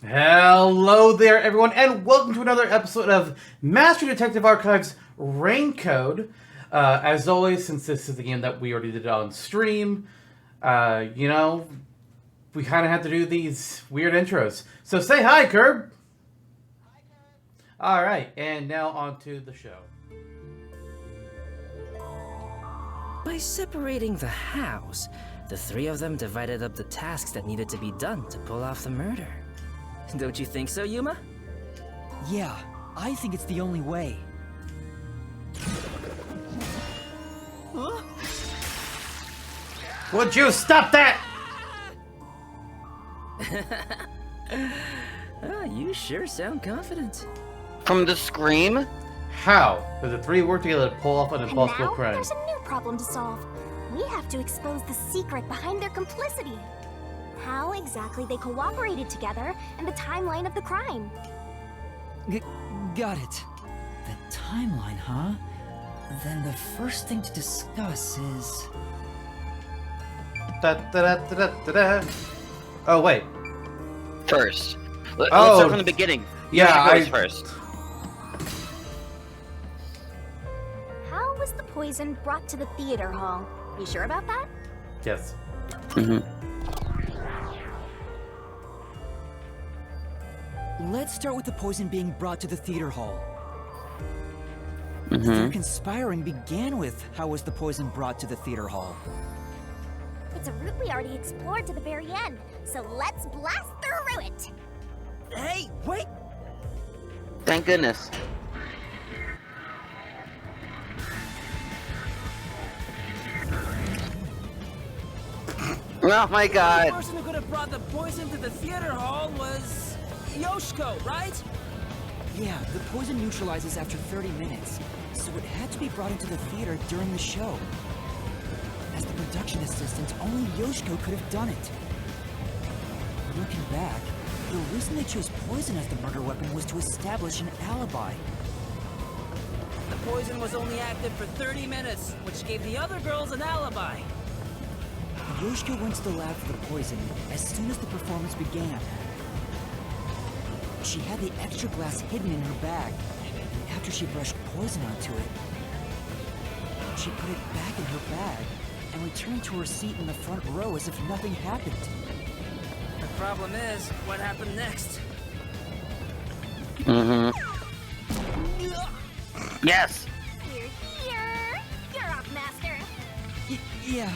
Hello there, everyone, and welcome to another episode of Master Detective Archive's Rain Code. As always, since this is the game that we already did on stream, we kind of have to do these weird intros. So say hi, Curb! Hi, Curb! Alright, and now on to the show. By separating the house, the three of them divided up the tasks that needed to be done to pull off the murder. Don't you think so, Yuma? Yeah, I think it's the only way. Huh? Would you stop that? You sure sound confident. From the scream? How does the three work together to pull off an impossible crime? There's a new problem to solve. We have to expose the secret behind their complicity. How exactly they cooperated together and the timeline of the crime. Got it. The timeline, huh? Then the first thing to discuss is... Oh, wait. First. Let's Oh. start from the beginning. Yeah, Yoshi goes first. How was the poison brought to the theater hall? You sure about that? Yes. Let's start with the poison being brought to the theater hall. Mm-hmm. Their conspiring began with how was the poison brought to the theater hall. It's a route we already explored to the very end, so let's blast through it! Hey, wait! Thank goodness. Oh my The god. person who could have brought the poison to the theater hall was Yoshiko, right? Yeah, the poison neutralizes after 30 minutes, so it had to be brought into the theater during the show. As the production assistant, only Yoshiko could have done it. Looking back, the reason they chose poison as the murder weapon was to establish an alibi. The poison was only active for 30 minutes, which gave the other girls an alibi. Yoshiko went to the lab for the poison as soon as the performance began. She had the extra glass hidden in her bag, and after she brushed poison onto it, she put it back in her bag and returned to her seat in the front row as if nothing happened. The problem is, what happened next? Mm-hmm. Yes! We're here! You're up, Master! Yeah.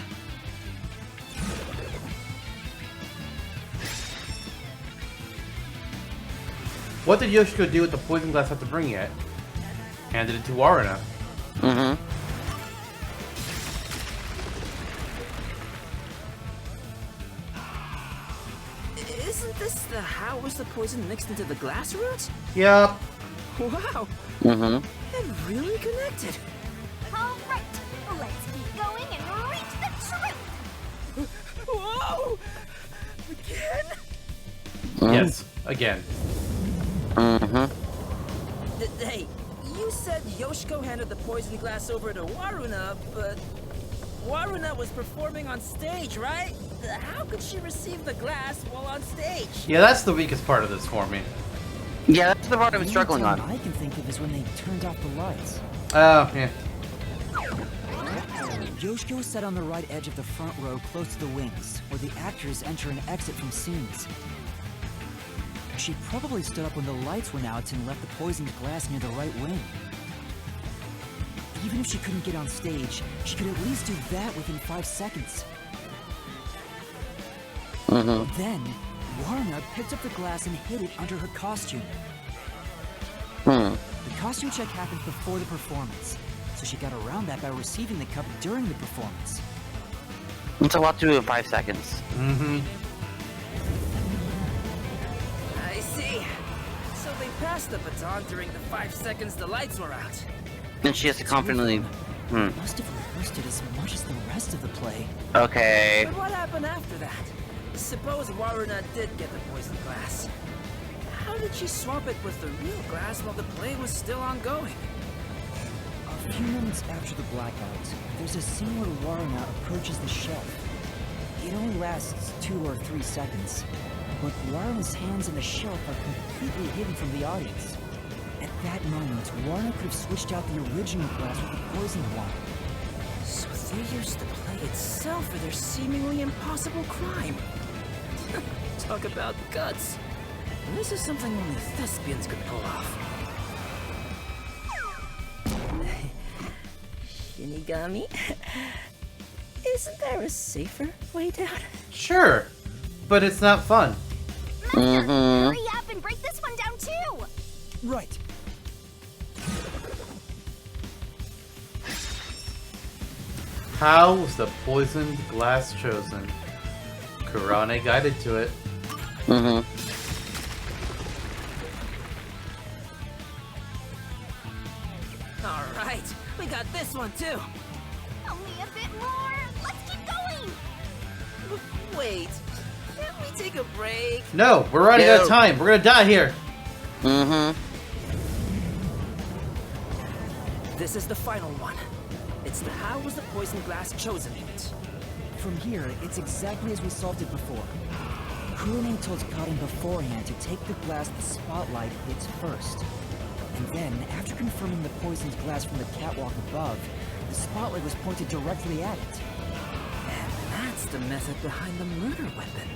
What did Yoshiko do with the poison glass after bringing it? Handed it to Waruna. Mm-hmm. Isn't this the how was the poison mixed into the glass root? Yep. Wow, Mm-hmm. it really connected. Alright, let's keep going and reach the truth! Whoa! Again? Yes. Again. Mm-hmm. Hey, you said Yoshiko handed the poison glass over to Waruna, but Waruna was performing on stage, right? How could she receive the glass while on stage? Yeah, that's the weakest part of this for me. Yeah, that's the part I'm The struggling only on. time I can think of is when they turned off the lights. Oh, yeah. Yoshiko sat on the right edge of the front row close to the wings, where the actors enter and exit from scenes. She probably stood up when the lights went out and left the poisoned glass near the right wing. Even if she couldn't get on stage, she could at least do that within 5 seconds. Mm-hmm. Then, Warna picked up the glass and hid it under her costume. Hmm. The costume check happened before the performance, so she got around that by receiving the cup during the performance. It's a lot to do in 5 seconds. Mm-hmm. I see. So they passed the baton during the 5 seconds the lights were out. And she has to confidently... Hmm. Must have rehearsed it as much as the rest of the play. Okay. But what happened after that? Suppose Waruna did get the poison glass. How did she swap it with the real glass while the play was still ongoing? A few moments after the blackout, there's a scene where Waruna approaches the shelf. It only lasts 2 or 3 seconds. but Waruna's hands and the shelf are completely hidden from the audience. At that moment, Waruna could have switched out the original glass with the poisoned one. So they used the play itself for their seemingly impossible crime. Talk about guts. This is something only thespians could pull off. Shinigami? Isn't there a safer way down? Sure, but it's not fun. Hurry up and break this one down too! Right. How was the poisoned glass chosen? Kurane guided to it. Alright, we got this one too. Only a bit more! Let's keep going! Wait, can't we take a break? No, we're running out of time. We're gonna die here. This is the final one. It's the how was the poison glass chosen bit. From here, it's exactly as we solved it before. Kurane told Karin beforehand to take the glass the spotlight hits first. And then, after confirming the poisoned glass from the catwalk above, the spotlight was pointed directly at it. And that's the method behind the murder weapon.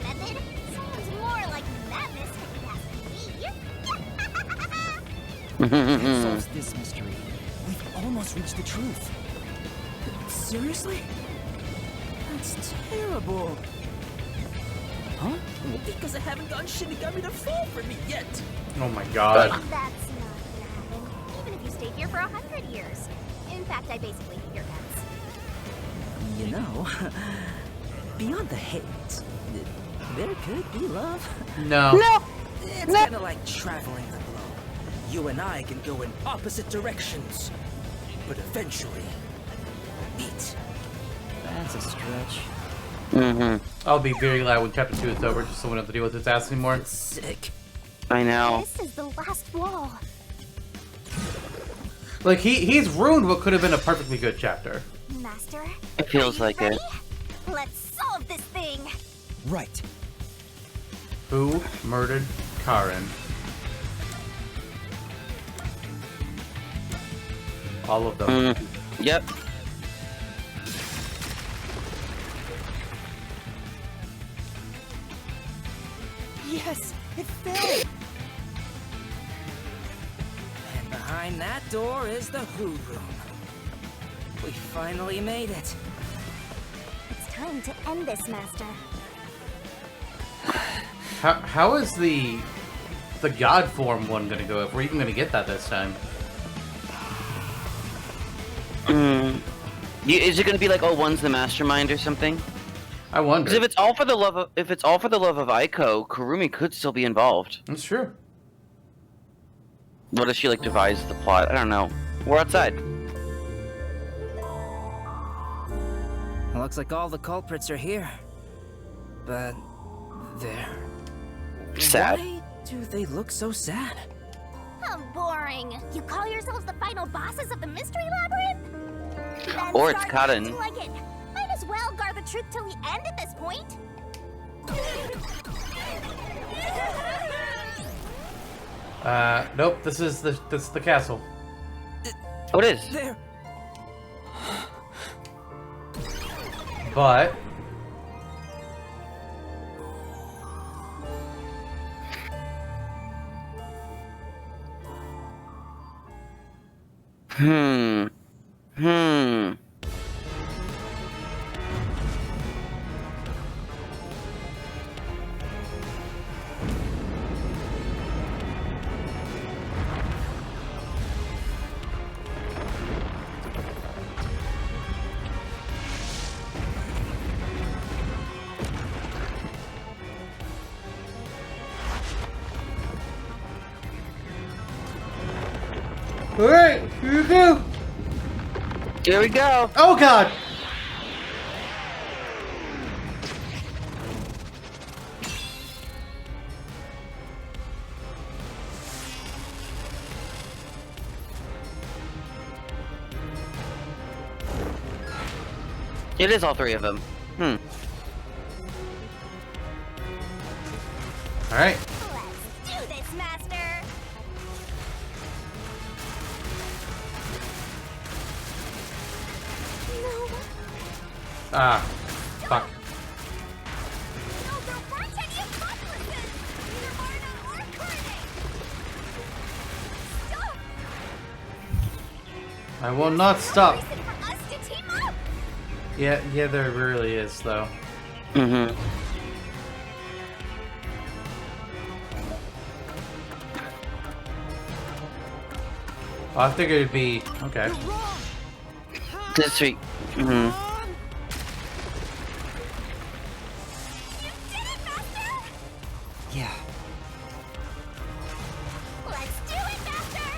Method? Sounds more like madness if you ask me. That solves this mystery. We've almost reached the truth. Seriously? That's terrible. Huh? Because I haven't gotten Shinigami to fall for me yet. Oh my god. That's not gonna happen, even if you stayed here for 100 years. In fact, I basically hate your guts. You know, beyond the hate, there could be love. No. It's kind of like traveling the globe. You and I can go in opposite directions, but eventually meet. That's a stretch. I'll be very loud when chapter 2 is over, just so we don't have to deal with this ass anymore. Sick. I know. This is the last wall. Like, he's ruined what could have been a perfectly good chapter. Master, It feels are you like ready? it. Let's solve this thing! Right. Who murdered Karin? All of them. Yep. Yes, it fell. And behind that door is the Who Room. We finally made it. It's time to end this, Master. How is the god form one gonna go? If we're even gonna get that this time? Is it gonna be like, oh, one's the mastermind or something? I wonder. Because if it's all for the love of Aiko, Kurumi could still be involved. That's true. What if she like devised the plot? I don't know. We're outside. Looks like all the culprits are here. But they're... Sad. Why do they look so sad? How boring! You call yourselves the final bosses of the Mystery Labyrinth? Then Or it's start Karin. acting like it. Might as well guard the truth till the end at this point. Nope. This is the castle. Oh, it is. They're... But alright, here we go. Here we go. Oh god! It is all three of them. Alright. Let's do this, Master! No. Ah. Fuck. No, there weren't any accomplices! Neither Marna or Kurine! Stop! I will not stop. Reason for us to team up! Yeah, there really is, though. Mm-hmm. I think it'd be okay. This week. Mm-hmm. You did it, Master! Yeah. Let's do it, Master!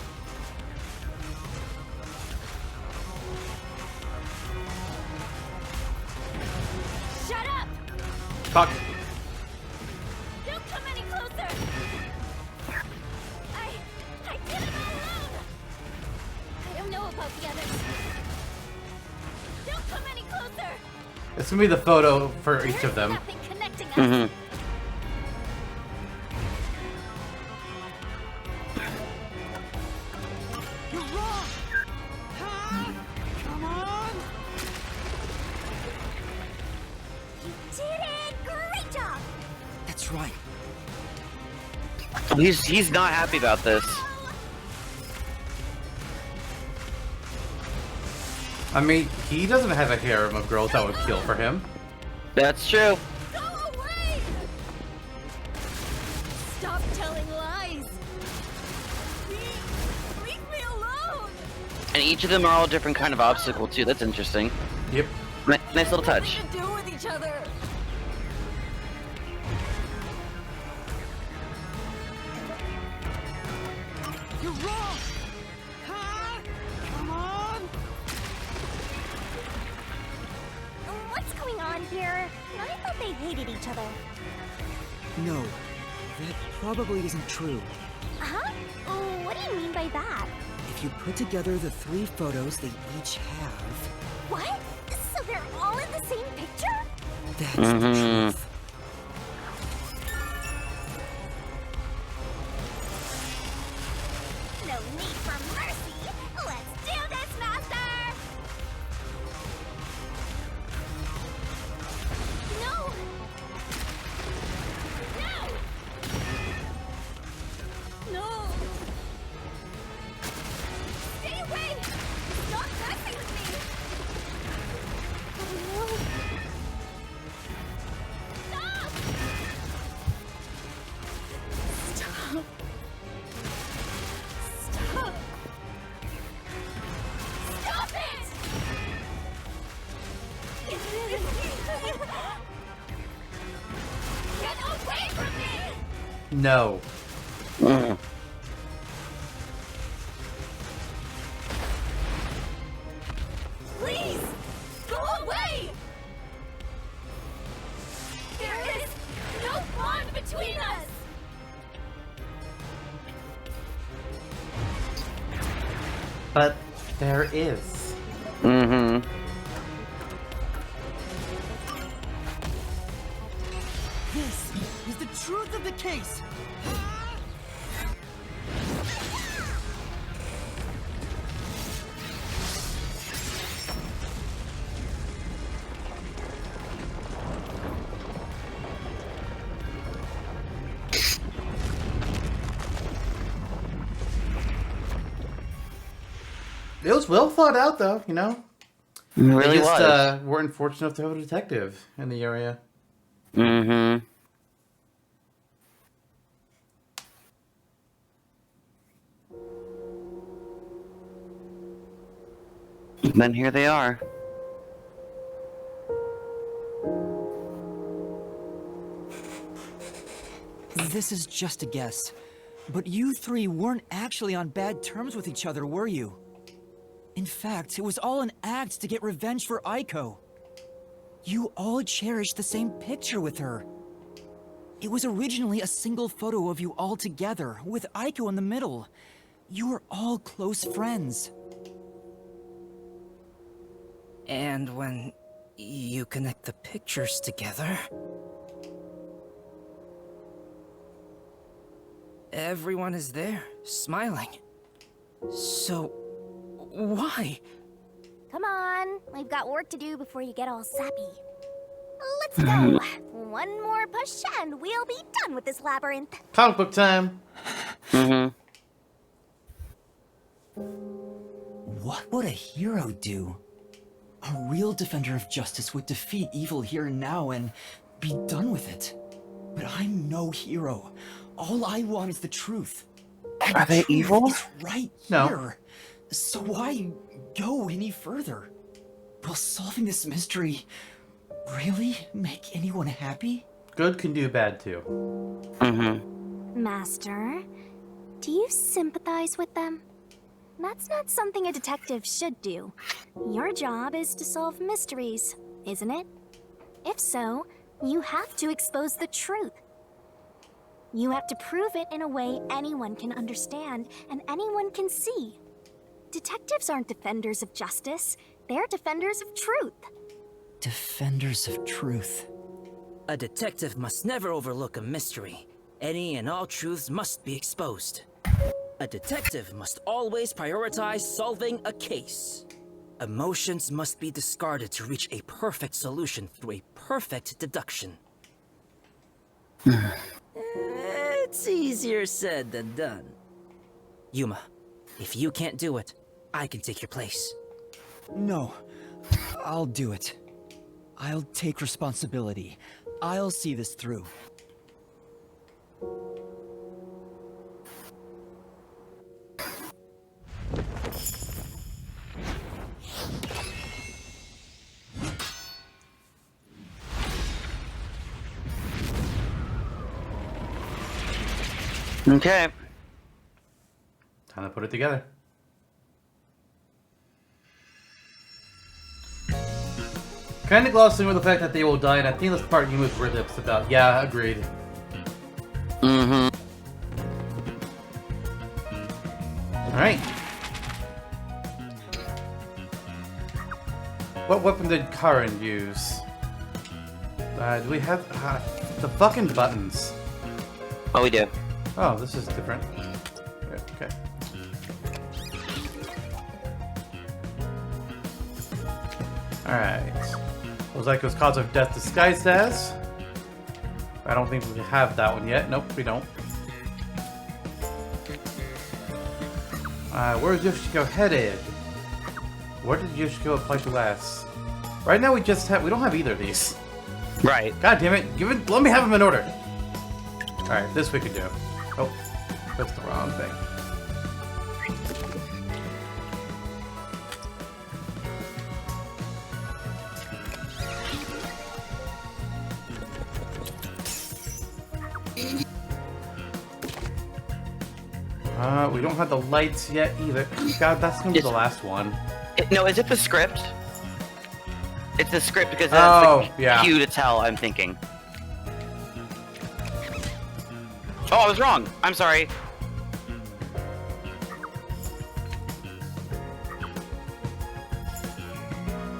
Shut up! Fuck. Don't come any closer! I did it all alone! I don't know about the others. Don't come any closer! It's gonna be the photo for each of them. Nothing connecting us. Mm-hmm. You're wrong! Come on! You did it! Great job! That's right. He's not happy about this. I mean, he doesn't have a harem of girls that would kill for him. That's true. Go away! Stop telling lies! Leave me alone! And each of them are all different kind of obstacle too. That's interesting. Yep. Nice little touch. Nothing to do with each other! You're wrong! Come on! What's going on here? I thought they hated each other. No, that probably isn't true. Huh? What do you mean by that? If you put together the 3 photos they each have, What? So they're all in the same picture? that's Mhm. the truth. No need for mercy! Let's do this, Master! No! No! No! Stay away! Stop messing with me! Oh no! Stop! Stop! Stop! Stop it! Get away from me! No. Mm. Please! Go away! There is no bond between us! But there is. Mm-hmm. This is the truth of the case. It was well thought out, though. You know, It really they just was. weren't fortunate enough to have a detective in the area. Mm-hmm. Then here they are. This is just a guess, but you 3 weren't actually on bad terms with each other, were you? In fact, it was all an act to get revenge for Aiko. You all cherished the same picture with her. It was originally a single photo of you all together, with Aiko in the middle. You were all close friends. And when you connect the pictures together... Everyone is there, smiling. So, why? Come on, we've got work to do before you get all sappy. Let's go. One more push and we'll be done with this labyrinth. Comic book time. What would a hero do? A real defender of justice would defeat evil here and now and be done with it. But I'm no hero. All I want is the truth. And Are the they truth evil? is right No. here. So why go any further? Will solving this mystery really make anyone happy? Good can do bad too. Master, do you sympathize with them? That's not something a detective should do. Your job is to solve mysteries, isn't it? If so, you have to expose the truth. You have to prove it in a way anyone can understand and anyone can see. Detectives aren't defenders of justice, they're defenders of truth. Defenders of truth. A detective must never overlook a mystery. Any and all truths must be exposed. A detective must always prioritize solving a case. Emotions must be discarded to reach a perfect solution through a perfect deduction. It's easier said than done. Yuma, if you can't do it, I can take your place. No, I'll do it. I'll take responsibility. I'll see this through. Okay. Time to put it together. Kind of glossing over the fact that they will die, and I think that's part Yuma's really upset about. Yeah, agreed. Alright. What weapon did Karin use? Do we have... the fucking buttons. Oh, we do. Oh, this is different. Okay. Alright. Looks like it was cause of death disguised as. I don't think we have that one yet. Nope, we don't. Where's Yoshiko headed? Where did Yoshiko apply to last? Right now we don't have either of these. Right. God damn it, let me have them in order. Alright, this we could do. Oh, that's the wrong thing. We don't have the lights yet either. God, that's gonna be the last one. No, is it the script? It's the script because that's the yeah. cue to tell, I'm thinking. Oh, I was wrong. I'm sorry.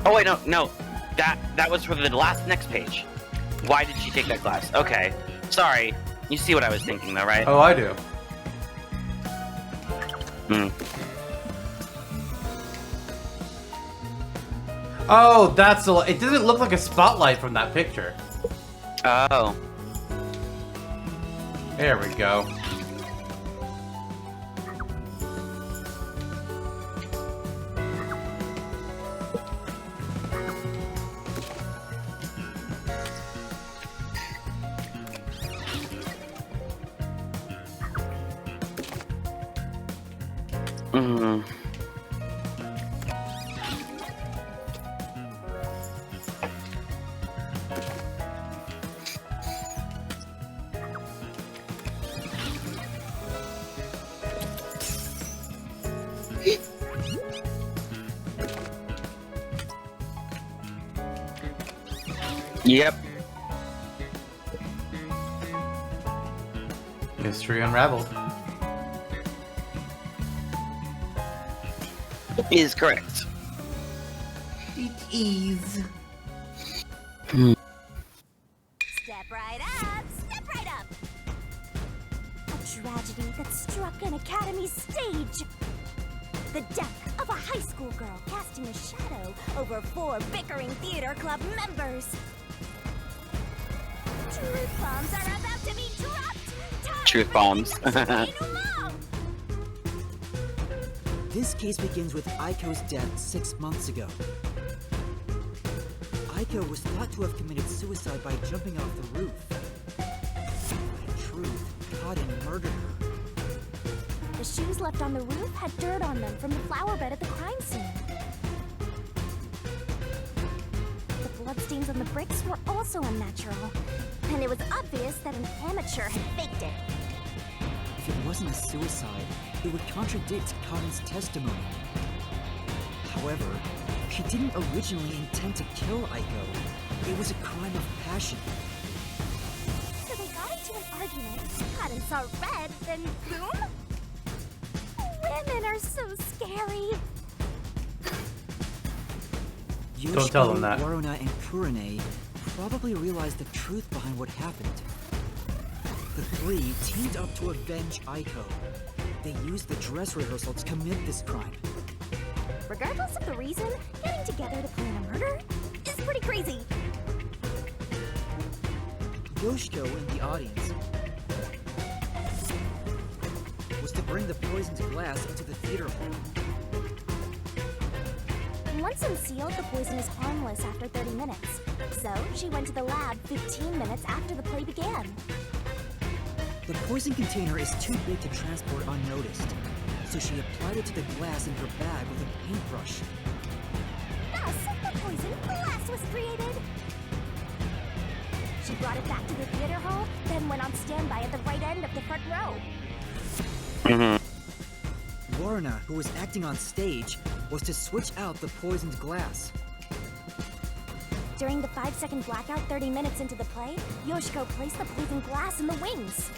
Oh wait, no. That was for the next page. Why did she take that class? Okay. Sorry. You see what I was thinking though, right? Oh, I do. Oh, that's it doesn't look like a spotlight from that picture. Oh. There we go. Yep. Mystery unraveled. Is correct. It is. Step right up, step right up. A tragedy stage. The death of a high school girl casting a shadow over 4 bickering theater club members. Truth bombs are about to be dropped! Time Truth for bombs. the innumerable! This case begins with Aiko's death 6 months ago. Aiko was thought to have committed suicide by jumping off the roof. In truth, Cotton murdered her. The shoes left on the roof had dirt on them from the flower bed at the crime scene. The bloodstains on the bricks were also unnatural, and it was obvious that an amateur had faked it. If it wasn't a suicide, it would contradict Cotton's testimony. However, she didn't originally intend to kill Aiko. It was a crime of passion. So they got into an argument, Cotton saw red, then boom? Women are so scary. Don't tell them that. Waruna and Kurane probably realized the truth behind what happened. The 3 teamed up to avenge Aiko. They used the dress rehearsal to commit this crime. Regardless of the reason, getting together to plan a murder is pretty crazy. Yoshiko in the audience was to bring the poisoned glass into the theater hall. Once unsealed, the poison is harmless after 30 minutes. So she went to the lab 15 minutes after the play began. The poison container is too big to transport unnoticed, so she applied it to the glass in her bag with a paintbrush. Thus, the poison glass was created. She brought it back to the theater hall, then went on standby at the right end of the front row. Waruna, who was acting on stage, was to switch out the poisoned glass. During the 5-second blackout 30 minutes into the play, Yoshiko placed the poisoned glass in the wings.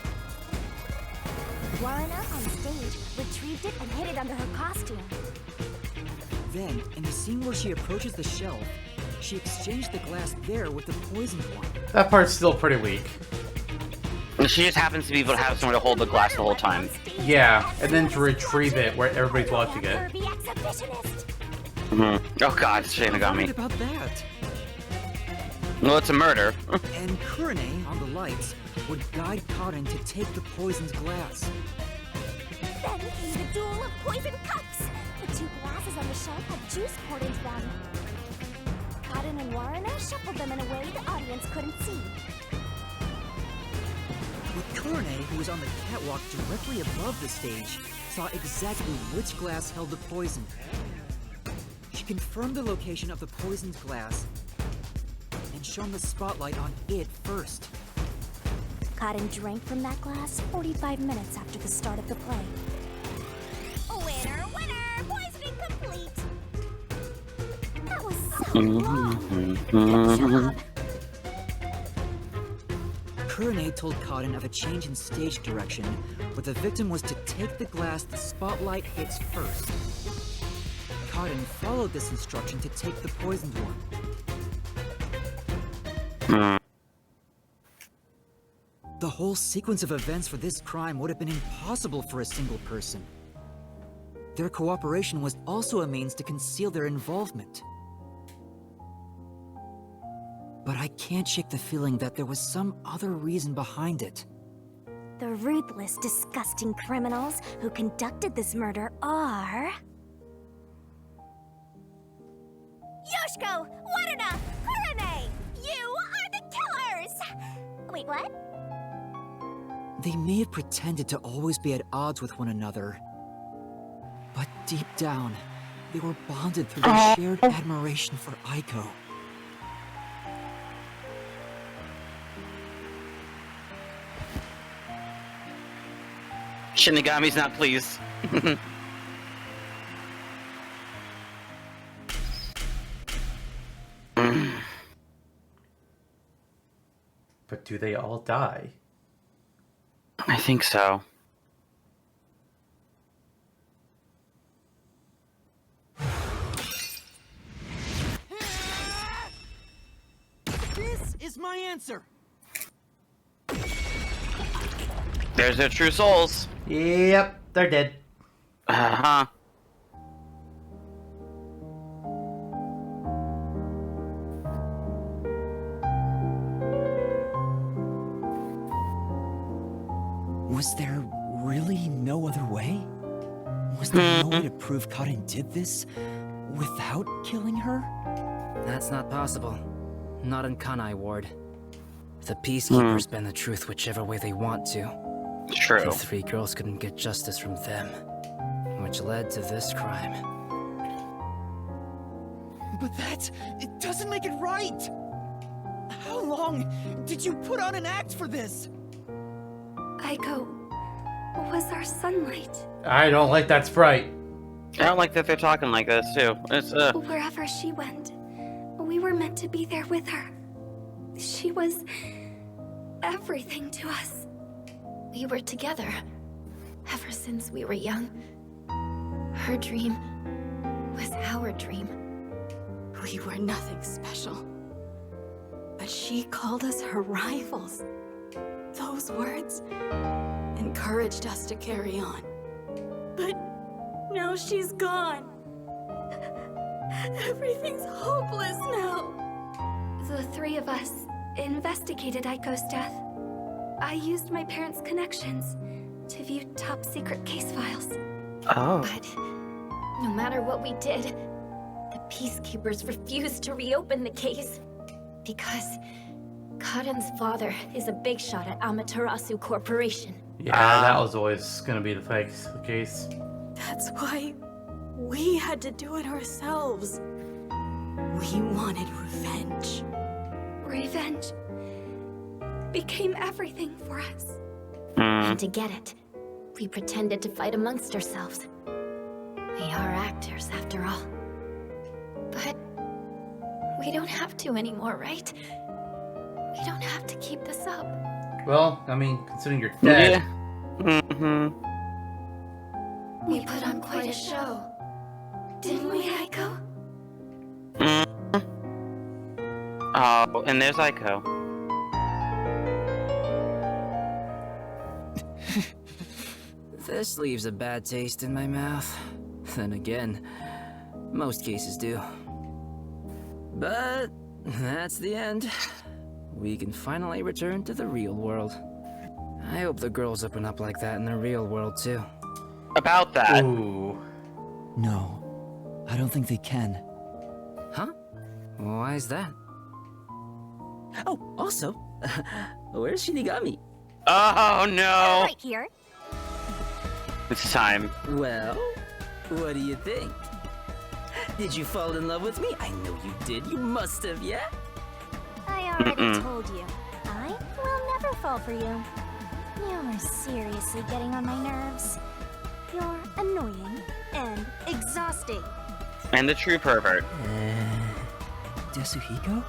Waruna, on stage, retrieved it and hid it under her costume. Then, in the scene where she approaches the shelf, she exchanged the glass there with the poisoned one. That part's still pretty weak. She just happens to be able to have someone to hold the glass the whole time. Yeah, and then to retrieve it where everybody's watching it. Oh god, What Shinigami. about that? Well, it's a murder. And Kurane, on the lights, would guide Cotton to take the poisoned glass. Then came the duel of poison cups. The 2 glasses on the shelf had juice poured into them. Cotton and Waruna shuffled them in a way the audience couldn't see. But Kurane, who was on the catwalk directly above the stage, saw exactly which glass held the poison. She confirmed the location of the poisoned glass and shone the spotlight on it first. Cotton drank from that glass 45 minutes after the start of the play. Winner, winner! Poisoning complete! That was so long! Good job! Kurane told Cotton of a change in stage direction, where the victim was to take the glass the spotlight hits first. Cotton followed this instruction to take the poisoned one. The whole sequence of events for this crime would have been impossible for a single person. Their cooperation was also a means to conceal their involvement. But I can't shake the feeling that there was some other reason behind it. The ruthless, disgusting criminals who conducted this murder are... Yoshiko! Waruna! Kurane! You are the killers! Wait, what? They may have pretended to always be at odds with one another, but deep down, they were bonded through their shared admiration for Aiko. Shinigami's not pleased. But do they all die? I think so. This is my answer! There's their true souls. Yep, they're dead. Uh-huh. Was there really no other way? Was there no way to prove Karin did this without killing her? That's not possible. Not in Kanai Ward. The Peacekeepers bend the truth whichever way they want to. True. The three girls couldn't get justice from them, which led to this crime. But it doesn't make it right! How long did you put on an act for this? Aiko was our sunlight. I don't like that sprite. I don't like that they're talking like this, too. It's, Wherever she went, we were meant to be there with her. She was everything to us. We were together ever since we were young. Her dream was our dream. We were nothing special. But she called us her rivals. Those words encouraged us to carry on. But now she's gone. Everything's hopeless now. The three of us investigated Aiko's death. I used my parents' connections to view top-secret case files. oh. But no matter what we did, the Peacekeepers refused to reopen the case. Because Karen's father is a big shot at Amaterasu Corporation. Yeah, that was always gonna be the case. That's why we had to do it ourselves. We wanted revenge. Revenge became everything for us. And to get it, we pretended to fight amongst ourselves. We are actors, after all. But we don't have to anymore, right? We don't have to keep this up. Well, I mean, considering you're dead. Yeah. Mm-hmm. We put on quite a show. Didn't we, Aiko? Oh, and there's Aiko. This leaves a bad taste in my mouth. Then again, most cases do. But that's the end. We can finally return to the real world. I hope the girls open up like that in the real world too. About that. Ooh. No, I don't think they can. Huh? Why is that? Oh, also, where's Shinigami? Oh, no. Right here. It's time. Well, what do you think? Did you fall in love with me? I know you did. You must have, yeah? I already told you. I will never fall for you. You're seriously getting on my nerves. You're annoying and exhausting. And the true pervert. Yasuhiko?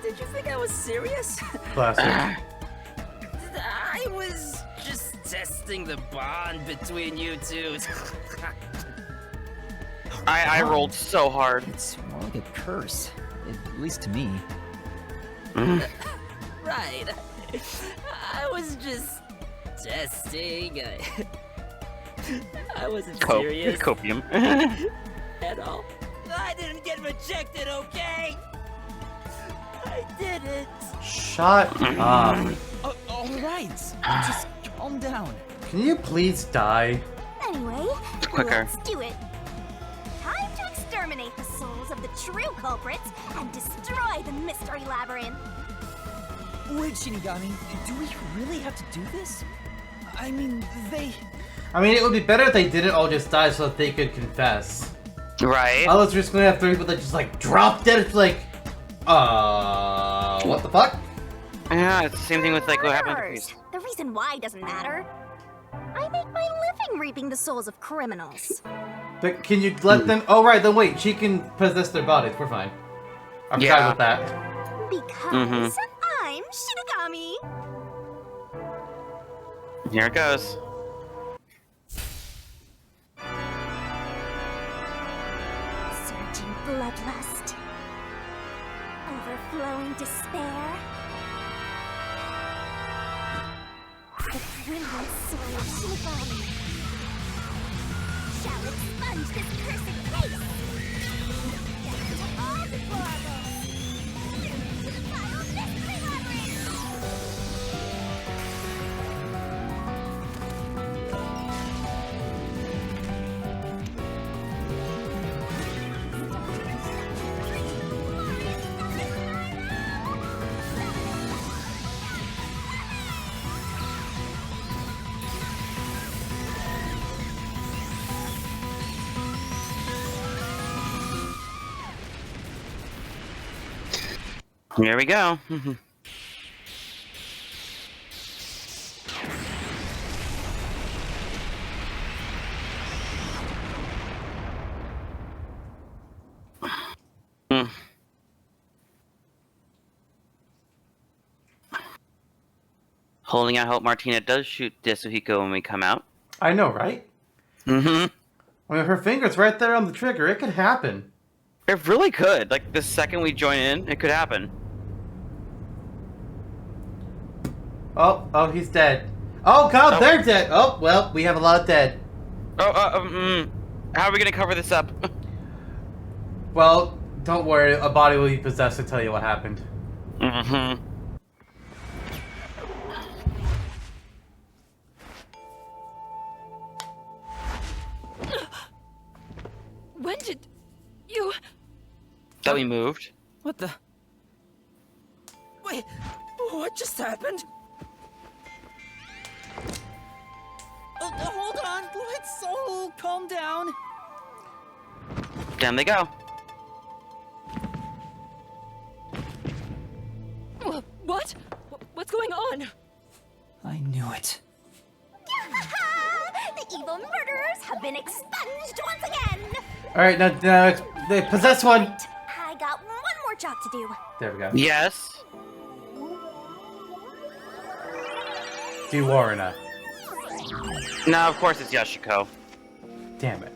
Did you think I was serious? Classic. I was just testing the bond between you two. I rolled so hard. It's more like a curse, at least to me. Right. I was just testing. I wasn't serious Copium. at all. I didn't get rejected, okay? I didn't. Shut up. All right, just calm down. Can you please die? Anyway, Quicker. let's do it. Time to exterminate the souls of the true culprits and destroy the mystery labyrinth. Wait, Shinigami, do we really have to do this? I mean, I mean, it would be better if they didn't all just die so that they could confess. Right? Otherwise, we're just gonna have three people that just like drop dead. It's like, what the fuck? Yeah, it's the same thing with like what happened to First, Priest. the reason why doesn't matter. I make my living reaping the souls of criminals. But can you let them? Oh right, then wait. She can possess their bodies. We're fine. I'm Yeah. fine with that. Because I'm Shinigami. Here it goes. Surging bloodlust. Overflowing despair. brilliant sword of Shinigami shall expunge this cursed case. Death to all deplorables. To the final mystery labyrinth. Here we go. Holding out hope Martina does shoot Yasuhiko when we come out. I know, right? Mm-hmm. I mean, her finger's right there on the trigger. It could happen. It really could. Like, the second we join in, it could happen. Oh, he's dead. Oh, God, they're dead. Oh, well, we have a lot of dead. How are we gonna cover this up? Well, don't worry. A body will be possessed to tell you what happened. Mm-hmm. When did you... That we moved. What the? Wait, what just happened? Hold on, let's all calm down. Down they go. What? What's going on? I knew it. The evil murderers have been expunged once again. All right, now they possess one. I got one more job to do. There we go. Yes. Do Waruna. No, of course it's Yashiko. Damn it.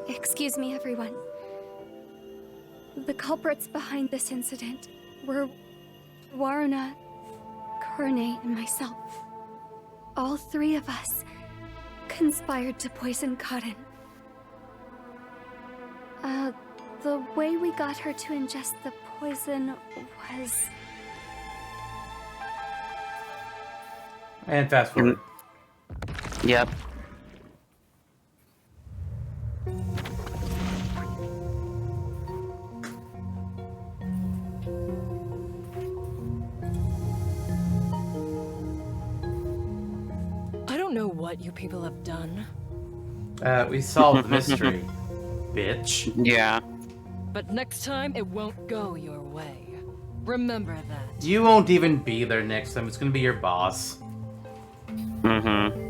Excuse me, everyone. The culprits behind this incident were Waruna, Kurne, and myself. All three of us conspired to poison Cotton. The way we got her to ingest the poison was... And fast forward. Yep. I don't know what you people have done, We solved the mystery, bitch. Yeah. but next time it won't go your way. Remember that. You won't even be there next time. It's gonna be your boss. Mm-hmm.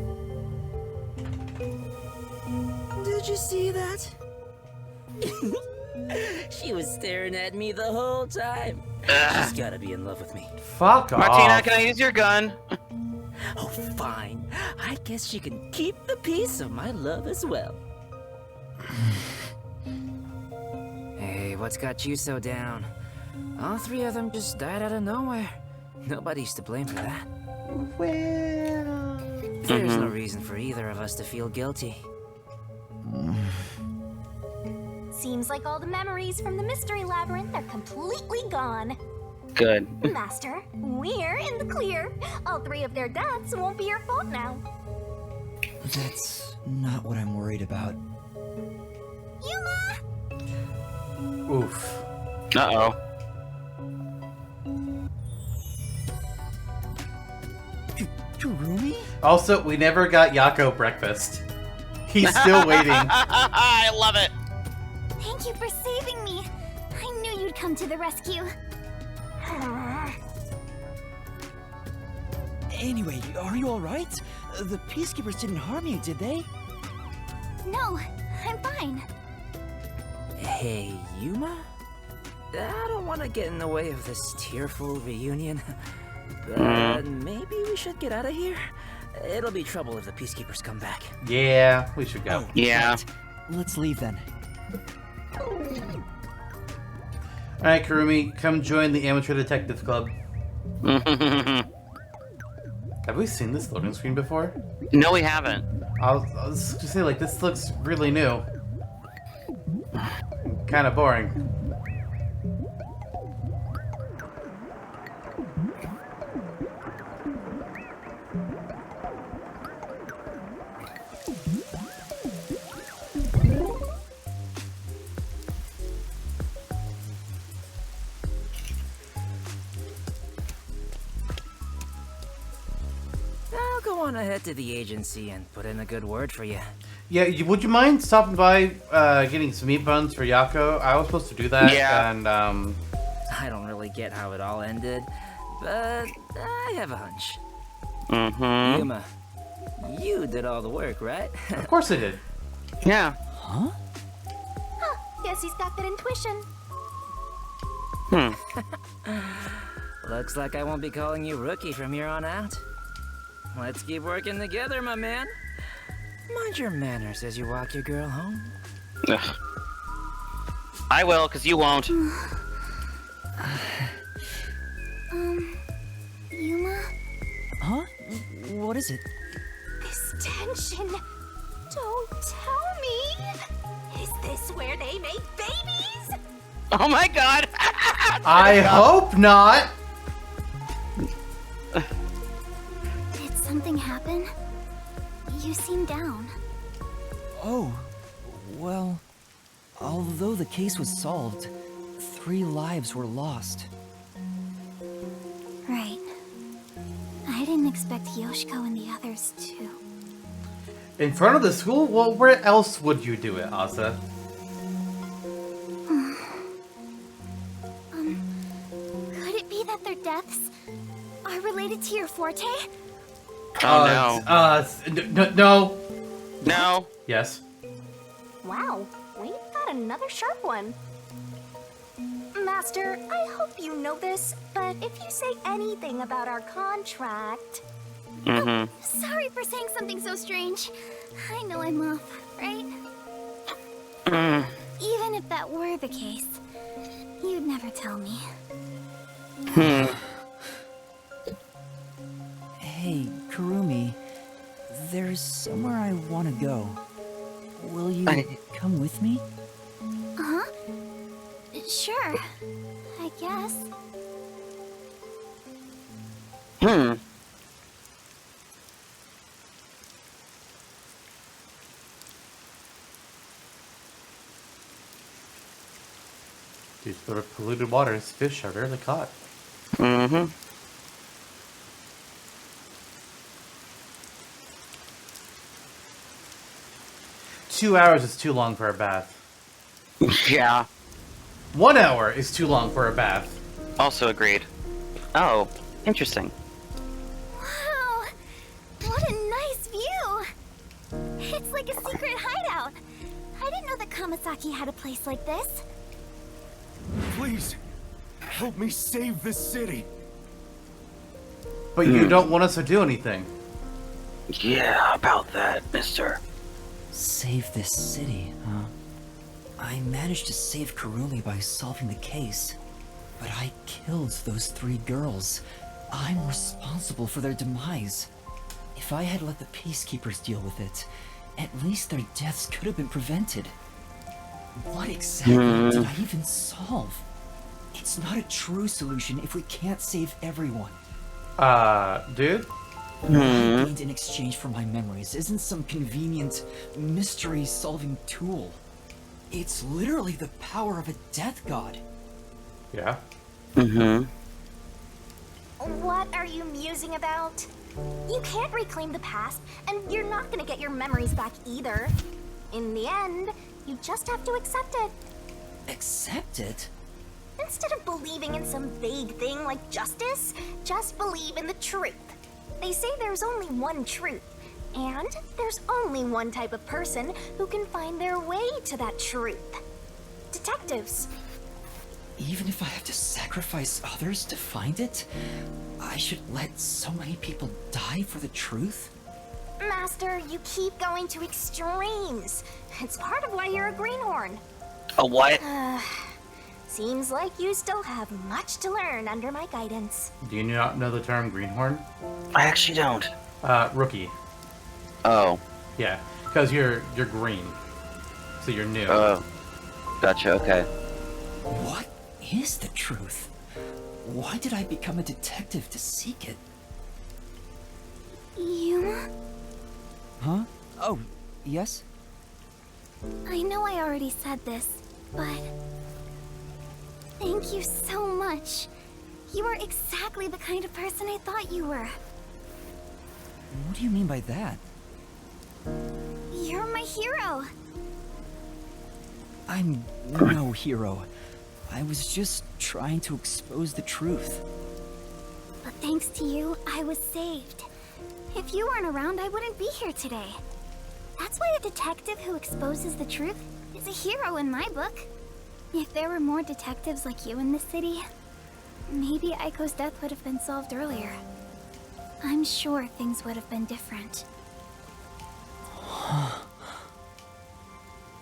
Did you see that? She was staring at me the whole time. She's gotta be in love with me. Fuck off. Martina, can I use your gun? Oh, fine. I guess she can keep the piece of my love as well. Hey, what's got you so down? All three of them just died out of nowhere. Nobody's to blame for that. Well... There's no reason for either of us to feel guilty. Seems like all the memories from the mystery labyrinth are completely gone. Good. Master, we're in the clear. All three of their deaths won't be your fault now. That's not what I'm worried about. Yuma! Oof. Uh-oh. Kurumi? Also, we never got Yako breakfast. He's still waiting. I love it. Thank you for saving me. I knew you'd come to the rescue. Anyway, are you alright? The Peacekeepers didn't harm you, did they? No, I'm fine. Hey, Yuma? I don't want to get in the way of this tearful reunion, but maybe we should get out of here. It'll be trouble if the Peacekeepers come back. Yeah, we should go. Oh, Yeah. right. Let's leave then. Alright, Kurumi, come join the Amateur Detective Club. Have we seen this loading screen before? No, we haven't. I was just say, like, this looks really new. Kind of boring. I'll go on ahead to the agency and put in a good word for you. Yeah, would you mind stopping by, getting some meat buns for Yako? I was supposed to do that, Yeah. and, I don't really get how it all ended, but I have a hunch. Mm-hmm. Yuma, you did all the work, right? of course I did. Yeah. Huh, guess he's got that intuition. Looks like I won't be calling you Rookie from here on out. Let's keep working together, my man. Mind your manners as you walk your girl home. Ugh. I will, because you won't. Yuma? Huh? What is it? This tension. Don't tell me. Is this where they make babies? Oh my god! I hope not! Did something happen? You seem down. Oh, well, although the case was solved, 3 lives were lost. Right. I didn't expect Yoshiko and the others to. In front of the school? Well, where else would you do it, Asa? Could it be that their deaths are related to your forte? Oh No. no. Yes. Wow, we've got another sharp one. Master, I hope you know this, but if you say anything about our contract... Mm-hmm. Sorry for saying something so strange. I know I'm off, right? Even if that were the case, you'd never tell me. Hey, Kurumi, there's somewhere I want to go. Will you come with me? Uh-huh. Sure, I guess. These sort of polluted waters, fish are rarely caught. Mm-hmm. 2 hours is too long for a bath. Yeah. 1 hour is too long for a bath. Also agreed. Oh, interesting. Wow! What a nice view! It's like a secret hideout. I didn't know that Kamasaki had a place like this. Please, help me save this city. But you don't want us to do anything. Yeah, about that, mister. Save this city, huh? I managed to save Kurumi by solving the case, but I killed those 3 girls. I'm responsible for their demise. If I had let the Peacekeepers deal with it, at least their deaths could have been prevented. What exactly did I even solve? It's not a true solution if we can't save everyone. Dude? What I gained in exchange for my memories isn't some convenient mystery-solving tool. It's literally the power of a death god. Yeah. What are you musing about? You can't reclaim the past, and you're not gonna get your memories back either. In the end, you just have to accept it. Accept it? Instead of believing in some vague thing like justice, just believe in the truth. They say there's only one truth, and there's only one type of person who can find their way to that truth. Detectives. Even if I have to sacrifice others to find it, I should let so many people die for the truth? Master, you keep going to extremes. It's part of why you're a greenhorn. A what? Seems like you still have much to learn under my guidance. Do you not know the term greenhorn? I actually don't. Rookie. Oh. Yeah, because you're green, so you're new. Oh. Gotcha. Okay. What is the truth? Why did I become a detective to seek it? Yuma? Huh? Oh, yes? I know I already said this, but... Thank you so much. You are exactly the kind of person I thought you were. What do you mean by that? You're my hero. I'm no hero. I was just trying to expose the truth. But thanks to you, I was saved. If you weren't around, I wouldn't be here today. That's why a detective who exposes the truth is a hero in my book. If there were more detectives like you in this city, maybe Aiko's death would have been solved earlier. I'm sure things would have been different.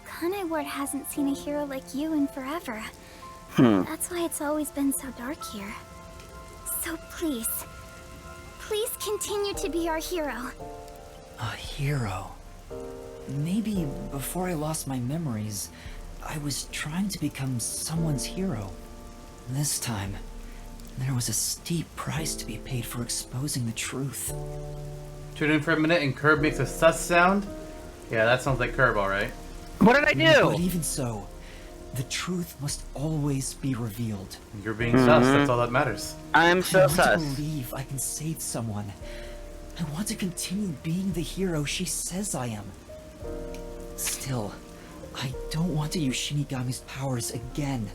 Kanai Ward hasn't seen a hero like you in forever. That's why it's always been so dark here. So please continue to be our hero. A hero? Maybe before I lost my memories, I was trying to become someone's hero. This time, there was a steep price to be paid for exposing the truth. Tune in for a minute and Curb makes a sus sound. Yeah, that sounds like Curb, alright. What did I do? But even so, the truth must always be revealed. You're being sus, that's all that matters. I'm so I want to sus. believe I can save someone. I want to continue being the hero she says I am. Still, I don't want to use Shinigami's powers again.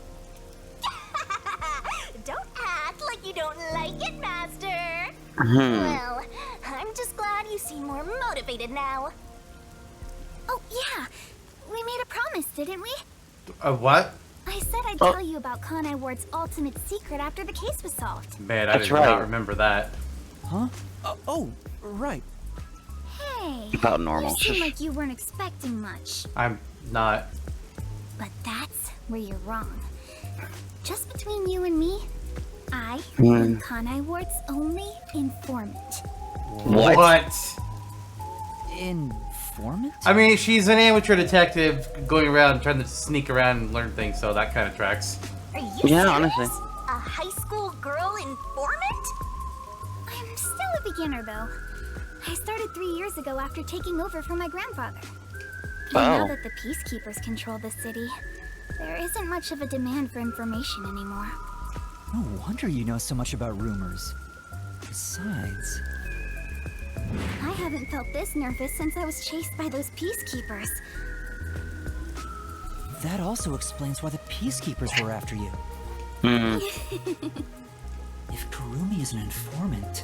Don't act like you don't like it, Master. Well, I'm just glad you seem more motivated now. Oh, yeah. We made a promise, didn't we? What? I said I'd tell you about Kanai Ward's ultimate secret after the case was solved. Man, I That's did not right. remember that. Huh? Oh, right. Hey, About normal. you seem like you weren't expecting much. I'm not. But that's where you're wrong. Just between you and me, I am Kanai Ward's only informant. What? Informant? I mean, she's an amateur detective going around trying to sneak around and learn things, so that kind of tracks. Are you Yeah, serious? honestly. A high school girl informant? I'm still a beginner, though. I started 3 years ago after taking over from my grandfather. Now that the peacekeepers control the city, there isn't much of a demand for information anymore. No wonder you know so much about rumors. Besides... I haven't felt this nervous since I was chased by those peacekeepers. That also explains why the peacekeepers were after you. If Kurumi is an informant,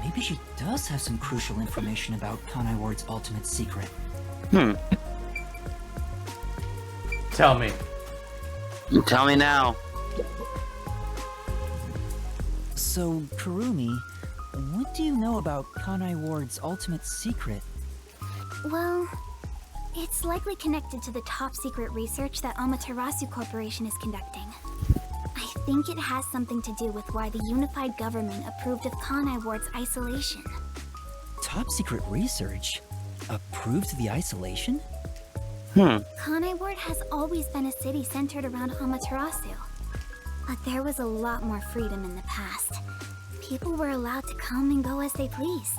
maybe she does have some crucial information about Kanai Ward's ultimate secret. Tell me. Tell me now. So, Kurumi, what do you know about Kanai Ward's ultimate secret? Well, it's likely connected to the top secret research that Amaterasu Corporation is conducting. I think it has something to do with why the unified government approved of Kanai Ward's isolation. Top secret research? Approved the isolation? Kanai Ward has always been a city centered around Amaterasu. But there was a lot more freedom in the past. People were allowed to come and go as they pleased.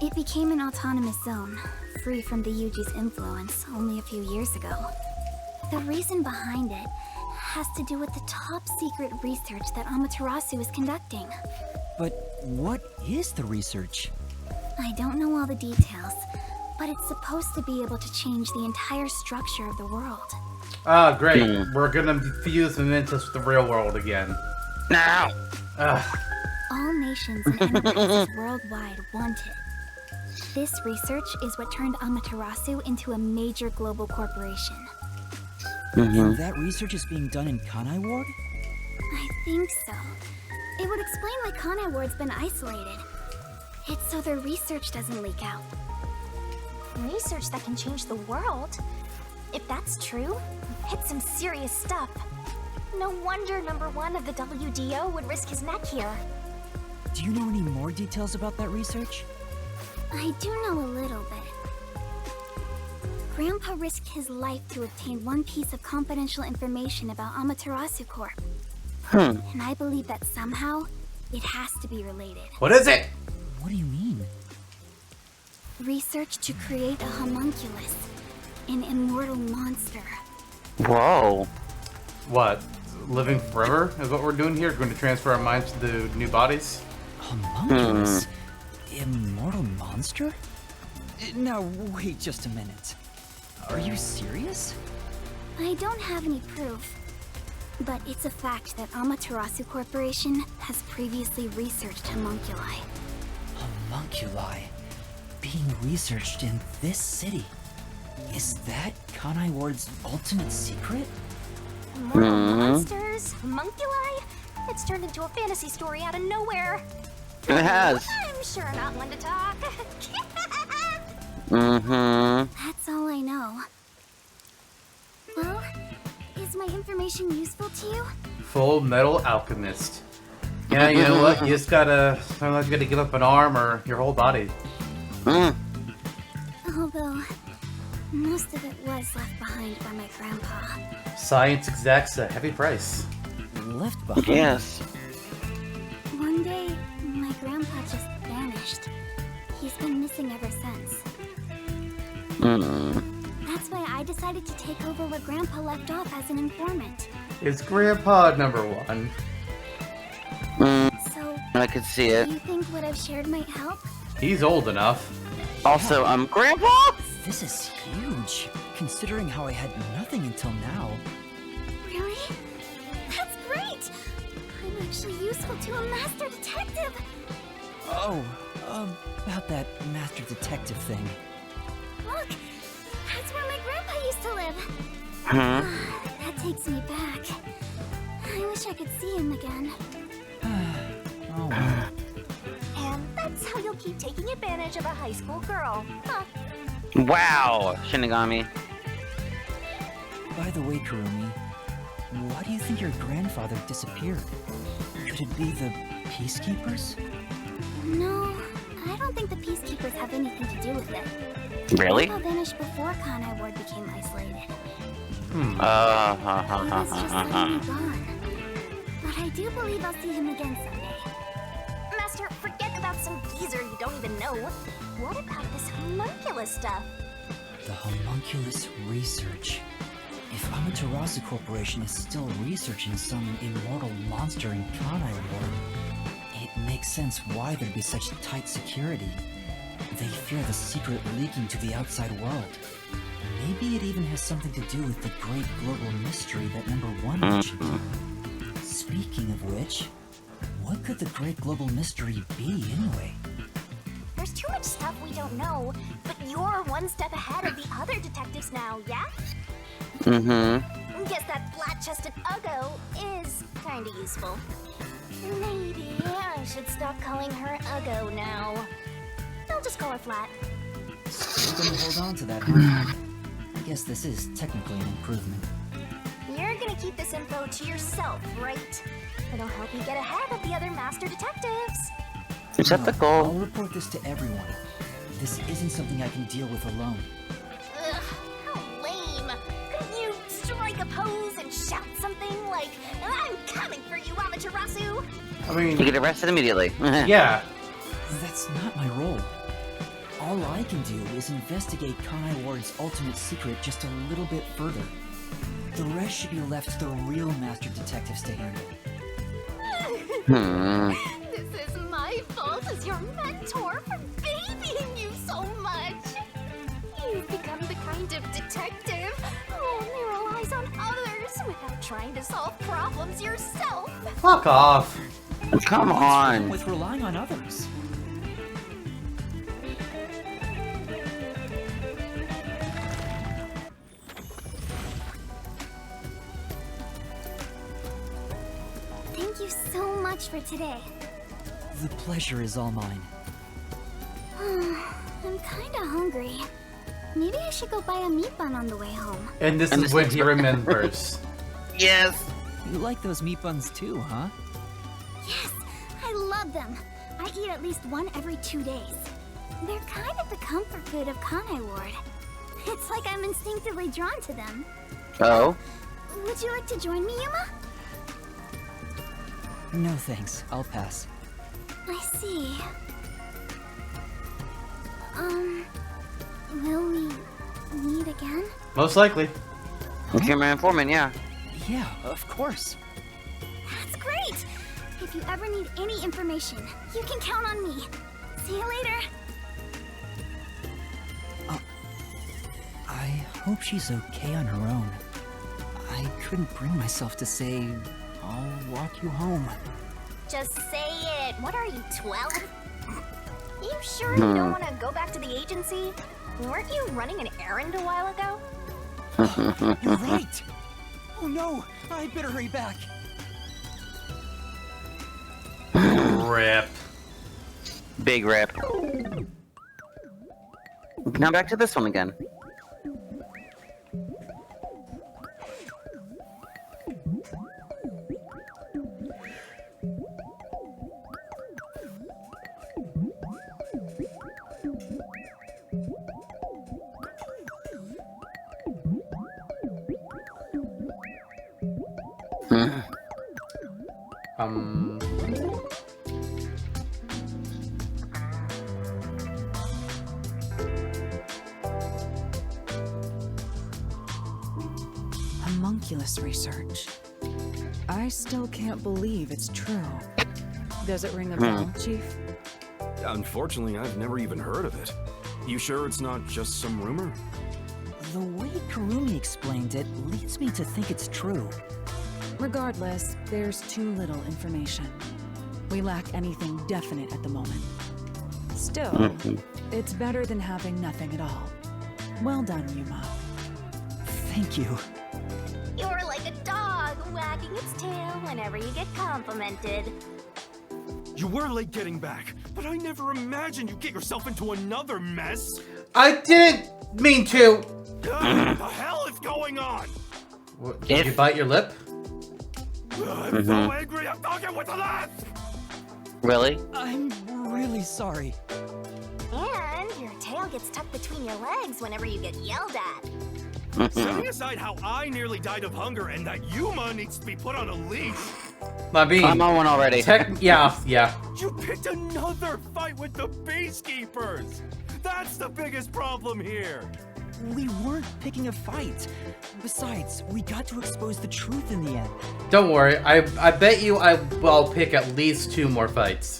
It became an autonomous zone, free from the Yuji's influence only a few years ago. The reason behind it has to do with the top secret research that Amaterasu is conducting. But what is the research? I don't know all the details, but it's supposed to be able to change the entire structure of the world. Ah, great. We're gonna fuse Mementos with the real world again. Now. All nations and enterprises worldwide want it. This research is what turned Amaterasu into a major global corporation. And that research is being done in Kanai Ward? I think so. It would explain why Kanai Ward's been isolated. It's so their research doesn't leak out. Research that can change the world? If that's true, it's some serious stuff. No wonder number 1 of the WDO would risk his neck here. Do you know any more details about that research? I do know a little bit. Grandpa risked his life to obtain one piece of confidential information about Amaterasu Corp. And I believe that somehow, it has to be related. What is it? What do you mean? Research to create a homunculus, an immortal monster. Whoa. What? Living forever is what we're doing here? We're going to transfer our minds to the new bodies? Homunculus? Immortal monster? Now, wait just a minute. Are you serious? I don't have any proof, but it's a fact that Amaterasu Corporation has previously researched homunculi. Homunculi? Being researched in this city? Is that Kanai Ward's ultimate secret? Immortal monsters? Homunculi? It's turned into a fantasy story out of nowhere. It has. I'm sure not one to talk. That's all I know. Well, is my information useful to you? Full Metal Alchemist. Yeah, you know what? You just gotta, sometimes you gotta give up an arm or your whole body. Although, most of it was left behind by my grandpa. Science exacts a heavy price. Left behind? Yes. One day, my grandpa just vanished. He's been missing ever since. That's why I decided to take over where Grandpa left off as an informant. It's Grandpa number 1. So, I could see do it. you think what I've shared might help? He's old enough. Also, Grandpa? This is huge, considering how I had nothing until now. Really? That's great! I'm actually useful to a master detective! Oh, about that master detective thing. Look! That's where my grandpa used to live! That takes me back. I wish I could see him again. Oh, well. And that's how you'll keep taking advantage of a high school girl. Huh. Wow, Shinigami. By the way, Kurumi, why do you think your grandfather disappeared? Could it be the Peacekeepers? No, I don't think the Peacekeepers have anything to do with it. Really? Grandpa vanished before Kanai Ward became isolated. He was just suddenly gone. But I do believe I'll see him again someday. Master, forget about some geezer you don't even know. What about this homunculus stuff? The homunculus research. If Amaterasu Corporation is still researching some immortal monster in Kanai Ward, it makes sense why there'd be such tight security. They fear the secret leaking to the outside world. Maybe it even has something to do with the great global mystery that number 1 mentioned. Speaking of which, what could the great global mystery be anyway? There's too much stuff we don't know, but you're one step ahead of the other detectives now, yeah? Guess that flat-chested Uggo is kinda useful. Maybe I should stop calling her Uggo now. I'll just call her Flat. We're gonna hold on to that, huh? I guess this is technically an improvement. You're gonna keep this info to yourself, right? It'll help you get ahead of the other master detectives. Is that the I'll goal? report this to everyone. This isn't something I can deal with alone. Ugh, how lame. Couldn't you strike a pose and shout something like, I'm coming for you, Amaterasu? I mean, You get arrested immediately. yeah. That's not my role. All I can do is investigate Kanai Ward's ultimate secret just a little bit further. The rest should be left to the real master detectives to handle. This is my fault as your mentor for babying you so much. You've become the kind of detective who only relies on others without trying to solve problems yourself. Fuck off. Come on. With relying on others. Thank you so much for today. The pleasure is all mine. I'm kinda hungry. Maybe I should go buy a meat bun on the way home. And this is when he remembers. Yes. You like those meat buns too, huh? Yes, I love them. I eat at least one every 2 days. They're kind of the comfort food of Kanai Ward. It's like I'm instinctively drawn to them. Oh? Would you like to join me, Yuma? No thanks, I'll pass. I see. Will we meet again? Most likely. If you're my informant, yeah. Yeah, of course. That's great! If you ever need any information, you can count on me. See you later. I hope she's okay on her own. I couldn't bring myself to say, I'll walk you home. Just say it. What are you, 12? You sure you don't want to go back to the agency? Weren't you running an errand a while ago? You're right! Oh no, I better hurry back. Rip. Big rip. Now back to this one again. Homunculus research. I still can't believe it's true. Does it ring a bell, Chief? Unfortunately, I've never even heard of it. You sure it's not just some rumor? The way Kurumi explained it leads me to think it's true. Regardless, there's too little information. We lack anything definite at the moment. Still, it's better than having nothing at all. Well done, Yuma. Thank you. You're like a dog wagging its tail whenever you get complimented. You were late getting back, but I never imagined you'd get yourself into another mess. I didn't mean to. What the hell is going on? What, did you bite your lip? I'm so angry, I'm talking with the last! Really? I'm really sorry. And your tail gets tucked between your legs whenever you get yelled at. Setting aside how I nearly died of hunger and that Yuma needs to be put on a leash. I mean, I'm on one already. yeah. You picked another fight with the Beastkeepers! That's the biggest problem here! We weren't picking a fight. Besides, we got to expose the truth in the end. Don't worry. I bet you I will pick at least 2 more fights.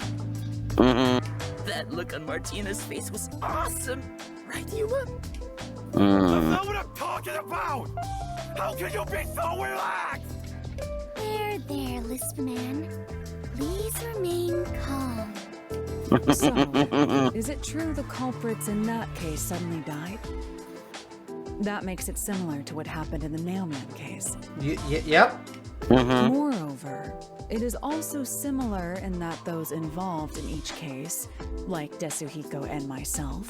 That look on Martina's face was awesome. Right, Yuma? That's not what I'm talking about! How can you be so relaxed? There, Lisp Man. Please remain calm. So, is it true the culprits in that case suddenly died? That makes it similar to what happened in the Nailman case. Yep. Moreover, it is also similar in that those involved in each case, like Desuhiko and myself,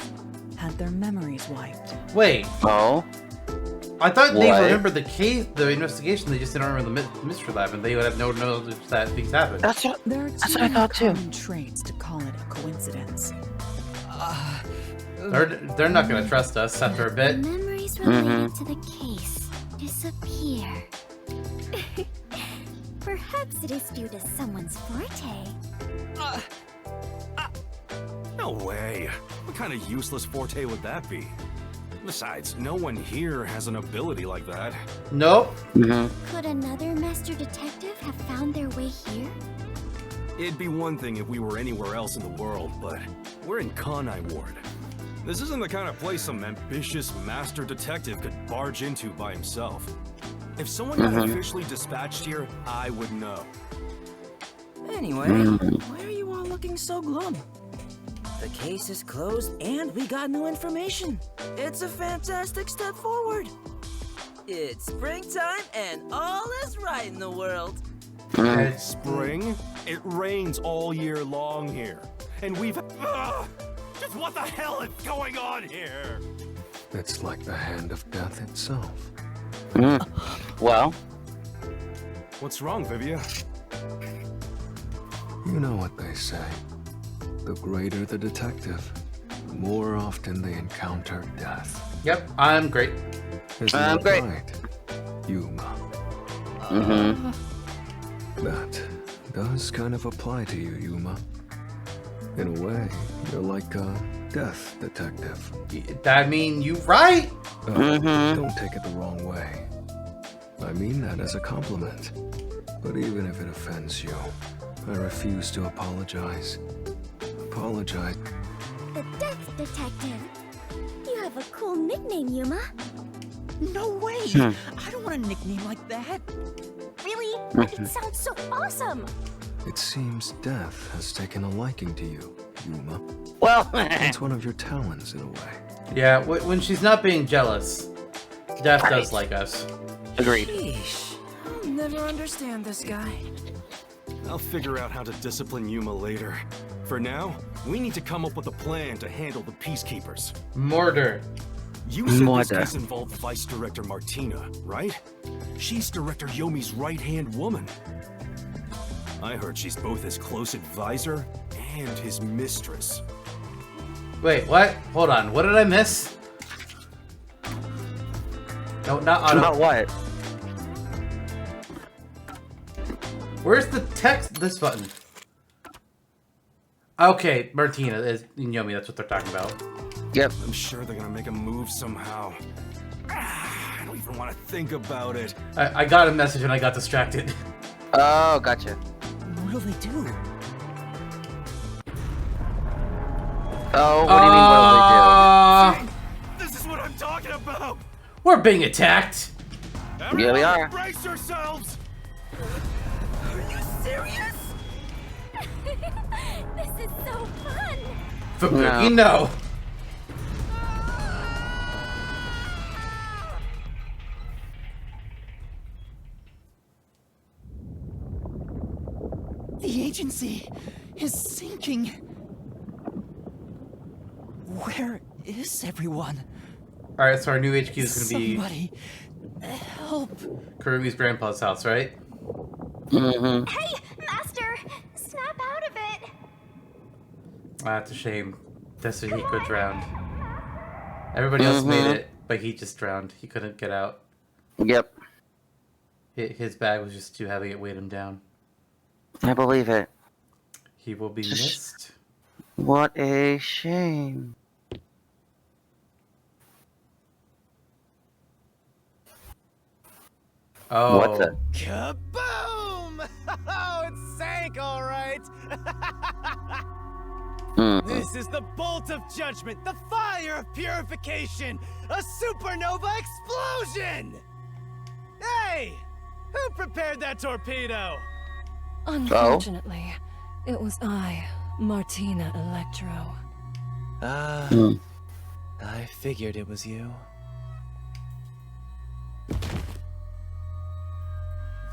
had their memories wiped. Wait. Oh? I thought they What? remembered the case, the investigation. They just didn't remember the mystery lab, and they would have no knowledge that things happened. That's what, There are that's too what I many thought too. common traits to call it a coincidence. They're not gonna trust us after a bit. Memories related to the case disappear. Perhaps it is due to someone's forte. No way. What kind of useless forte would that be? Besides, no one here has an ability like that. Nope. Could another master detective have found their way here? It'd be one thing if we were anywhere else in the world, but we're in Kanai Ward. This isn't the kind of place some ambitious master detective could barge into by himself. If someone got officially dispatched here, I would know. Anyway, why are you all looking so glum? The case is closed and we got new information. It's a fantastic step forward. It's springtime and all is right in the world. Spring? It rains all year long here. And we've... just what the hell is going on here? It's like the hand of death itself. Well, What's wrong, Vivia? You know what they say. The greater the detective, the more often they encounter death. Yep, I'm great. Isn't I'm that great. right, Yuma? Mm-hmm. That does kind of apply to you, Yuma. In a way, you're like a death detective. I mean, you right? Don't take it the wrong way. I mean that as a compliment. But even if it offends you, I refuse to apologize. Apologize. The Death Detective. You have a cool nickname, Yuma. No way! I don't want a nickname like that. Really? It sounds so awesome! It seems death has taken a liking to you, Yuma. Well, It's one of your talents in a way. Yeah, when she's not being jealous, Death does Right. like us. agreed. Sheesh. I'll never understand this guy. I'll figure out how to discipline Yuma later. For now, we need to come up with a plan to handle the Peacekeepers. Murder. You said this Murder. case involved Vice Director Martina, right? She's Director Yomi's right-hand woman. I heard she's both his close advisor and his mistress. Wait, what? Hold on. What did I miss? No, not auto. About what? Where's the text? This button. Okay, Martina is Yomi. That's what they're talking about. Yep. I'm sure they're gonna make a move somehow. I don't even want to think about it. I got a message and I got distracted. Oh, gotcha. What'll they do? Oh, what do you mean, what This is what I'm talking about! We're being attacked. Yeah, we are. Brace yourselves! Are you serious? This is so fun! Fubuki, no. The agency is sinking. Where is everyone? All right, so our new HQ is going to be Somebody help. Kurumi's grandpa's house, right? Mm-hmm. Hey, Master! Snap out of it! Ah, it's a shame. Hiko drowned. Everybody else made it, but he just drowned. He couldn't get out. Yep. His bag was just too heavy. It weighed him down. I believe it. He will be missed. What a shame. Oh. What the? Kaboom! Oh, it sank, all right. This is the bolt of judgment, the fire of purification, a supernova explosion! Hey! Who prepared that torpedo? Unfortunately, it was I, Martina Electro. I figured it was you.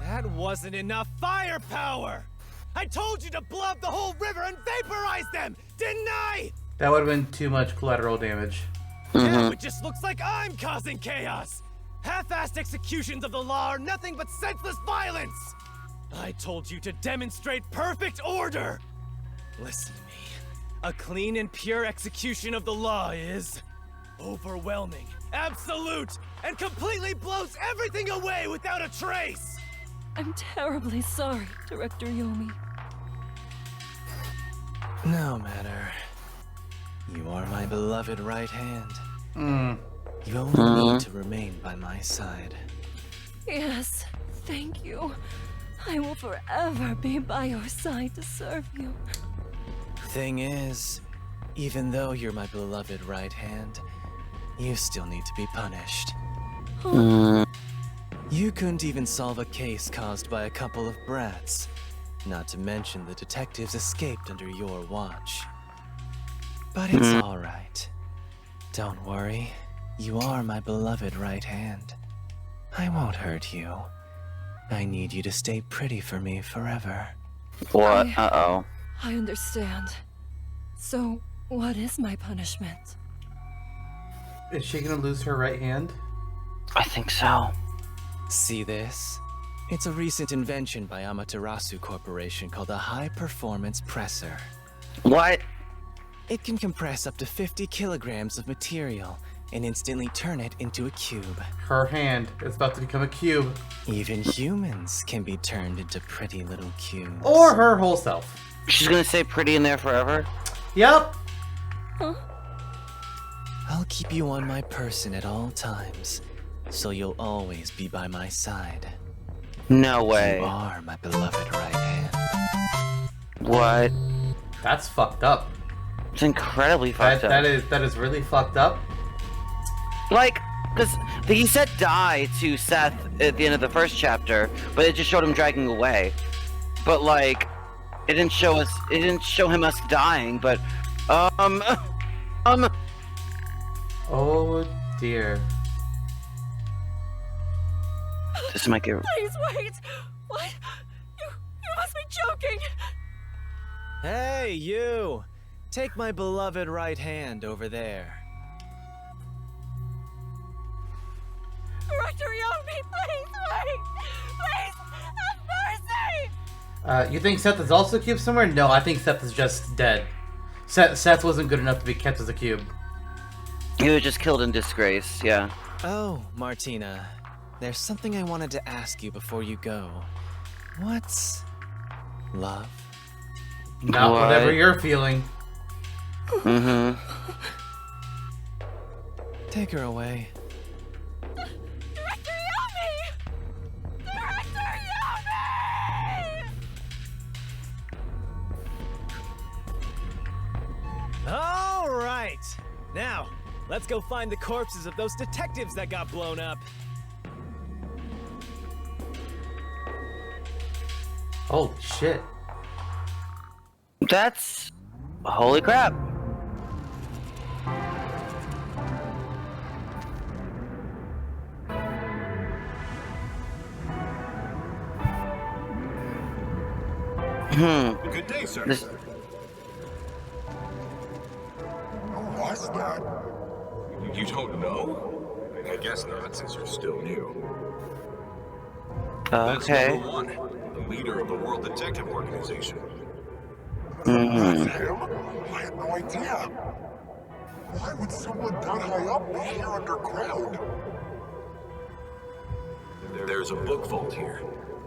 That wasn't enough firepower! I told you to blow up the whole river and vaporize them, didn't I? That would have been too much collateral damage. Now it just looks like I'm causing chaos! Half-assed executions of the law are nothing but senseless violence! I told you to demonstrate perfect order! Listen to me. A clean and pure execution of the law is overwhelming, absolute, and completely blows everything away without a trace! I'm terribly sorry, Director Yomi. No matter. You are my beloved right hand. You only need to remain by my side. Yes, thank you. I will forever be by your side to serve you. Thing is, even though you're my beloved right hand, you still need to be punished. You couldn't even solve a case caused by a couple of brats. Not to mention the detectives escaped under your watch. But it's alright. Don't worry. You are my beloved right hand. I won't hurt you. I need you to stay pretty for me forever. What? Uh-oh. I understand. So, what is my punishment? Is she gonna lose her right hand? I think so. See this? It's a recent invention by Amaterasu Corporation called a high-performance presser. What? It can compress up to 50 kilograms of material and instantly turn it into a cube. Her hand is about to become a cube. Even humans can be turned into pretty little cubes. Or her whole self. She's gonna stay pretty in there forever? Yep. I'll keep you on my person at all times, so you'll always be by my side. No way. You are my beloved right hand. What? That's fucked up. It's incredibly fucked up. That is really fucked up. Like, because he said die to Seth at the end of the first chapter, but it just showed him dragging away. But like, it didn't show him us dying, but, Oh dear. This might get... Please wait! What? You must be joking! Hey, you! Take my beloved right hand over there. Director Yomi, please wait! Please, have mercy! You think Seth is also a cube somewhere? No, I think Seth is just dead. Seth wasn't good enough to be kept as a cube. He was just killed in disgrace, yeah. Oh, Martina. There's something I wanted to ask you before you go. What's love? Not What? whatever you're feeling. Mm-hmm. Take her away. Director Yomi! Director Yomi! All right. Now, let's go find the corpses of those detectives that got blown up. Holy shit. That's... holy crap. Good day, sir. This... Who was that? You don't know? I guess not, since you're still new. That's Okay. number one, the leader of the World Detective Organization. That's him? I had no idea. Why would someone that high up be here underground? There's a book vault here.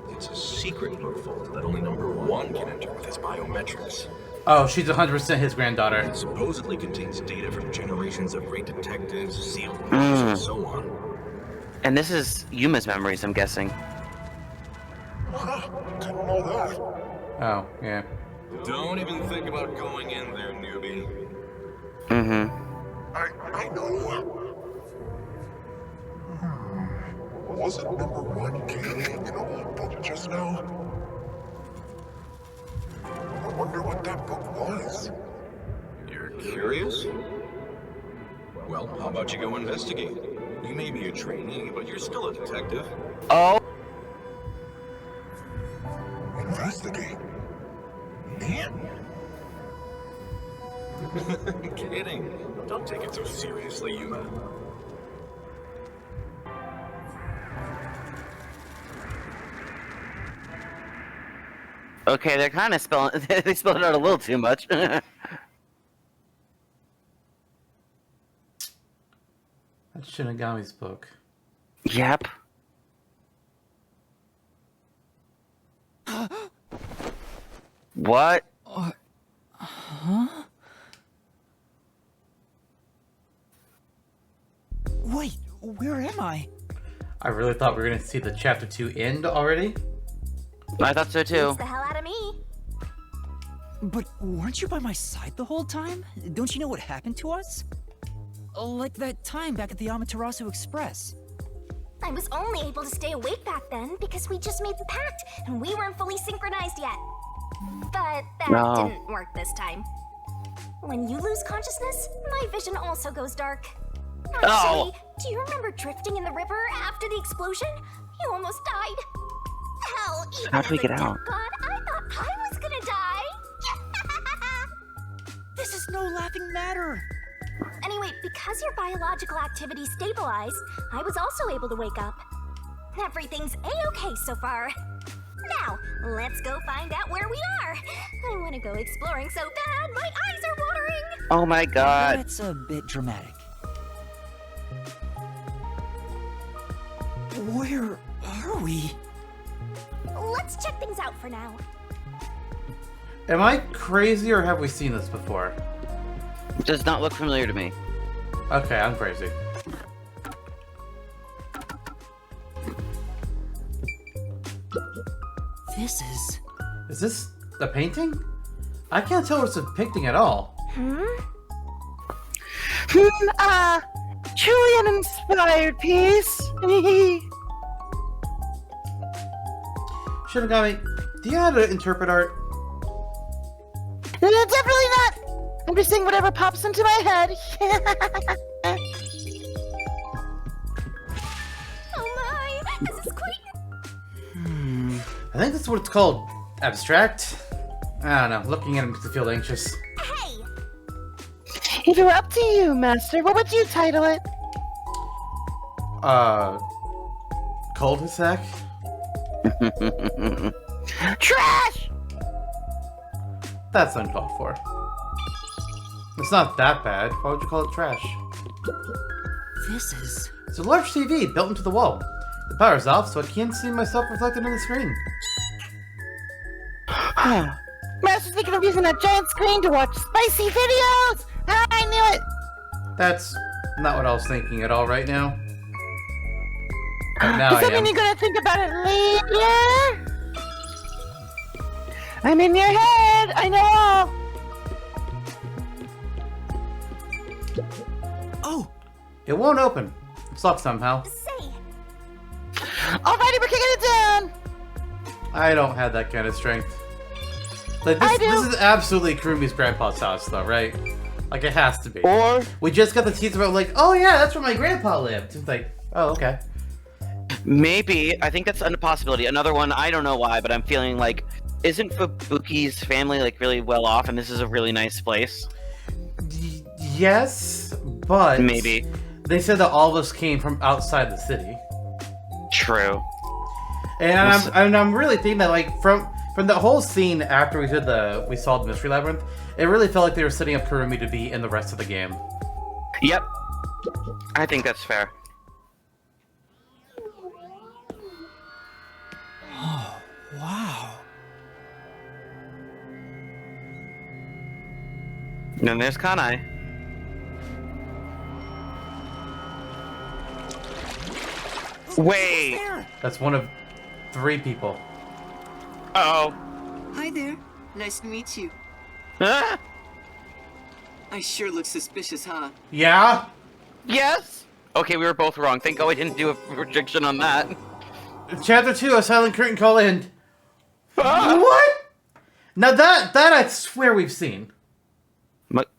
It's a secret book vault that only number one can enter with his biometrics. Oh, she's 100% his granddaughter. It supposedly contains data from generations of great detectives, sealed papers, and so on. And this is Yuma's memories, I'm guessing. Didn't know that. Oh, yeah. Don't even think about going in there, newbie. Mm-hmm. I know. Wasn't number one carrying an old book just now? I wonder what that book was. You're curious? Well, how about you go investigate? You may be a trainee, but you're still a detective. Oh! Investigate? Me? I'm kidding. Don't take it so seriously, Yuma. Okay, they're kind of spelling... they spelled it out a little too much. That's Shinigami's book. Yep. What? Huh? Wait, where am I? I really thought we were going to see the chapter 2 end already. I thought so too. Beats the hell out of me. But weren't you by my side the whole time? Don't you know what happened to us? Like that time back at the Amaterasu Express. I was only able to stay awake back then because we just made the pact and we weren't fully synchronized yet. But that didn't work this time. When you lose consciousness, my vision also goes dark. Actually, do you remember drifting in the river after the explosion? You almost died. Hell, even How'd we as a get death out? god, I thought I was gonna die. This is no laughing matter. Anyway, because your biological activity stabilized, I was also able to wake up. Everything's a-okay so far. Now, let's go find out where we are. I want to go exploring so bad, my eyes are watering. Oh my god. That's a bit dramatic. Where are we? Let's check things out for now. Am I crazy or have we seen this before? It does not look familiar to me. Okay, I'm crazy. This is... Is this a painting? I can't tell what it's depicting at all. Truly an inspired piece. Shinigami, do you know how to interpret art? Definitely not. I'm just saying whatever pops into my head. Oh my, this is quite... I think that's what it's called. Abstract? I don't know. Looking at it makes me feel anxious. Hey! If it were up to you, Master, what would you title it? Cul-de-sac? Trash! That's uncalled for. It's not that bad. Why would you call it trash? This is... It's a large TV built into the wall. The power's off, so I can't see myself reflected in the screen. Master's thinking of using that giant screen to watch spicy videos! I knew it! That's not what I was thinking at all right now. But now Does I that mean am. you're gonna think about it later? I'm in your head, I know! Oh! It won't open. It's locked somehow. Say, Alrighty, we're kicking it down! I don't have that kind of strength. Like I do. this is absolutely Kurumi's grandpa's house, though, right? Like, it has to be. Or... We just got the teaser about, like, oh yeah, that's where my grandpa lived. It's like, oh, okay. maybe, I think that's a possibility. Another one, I don't know why, but I'm feeling like, isn't Fubuki's family, like, really well off, and this is a really nice place? Yes, but... Maybe. They said that all of us came from outside the city. True. And I'm really thinking that, like, from the whole scene after we solved the Mystery Labyrinth, it really felt like they were setting up Kurumi to be in the rest of the game. Yep. I think that's fair. Oh, wow. And then there's Kanai. Wait. That's one of 3 people. Uh-oh. Hi there. Nice to meet you. Ah! I sure look suspicious, huh? Yeah? Yes? Okay, we were both wrong. Thank God we didn't do a prediction on that. Chapter 2, a silent curtain call in. Ah! What? Now that I swear we've seen.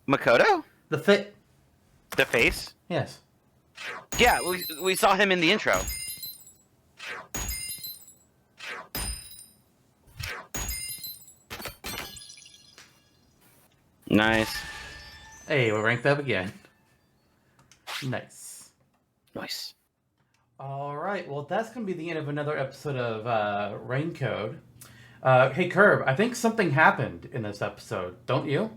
Makoto? The face? Yes. Yeah, we saw him in the intro. Nice. Hey, we're ranked up again. Nice. Nice. Alright, well that's going to be the end of another episode of Rain Code. Hey Curb, I think something happened in this episode, don't you?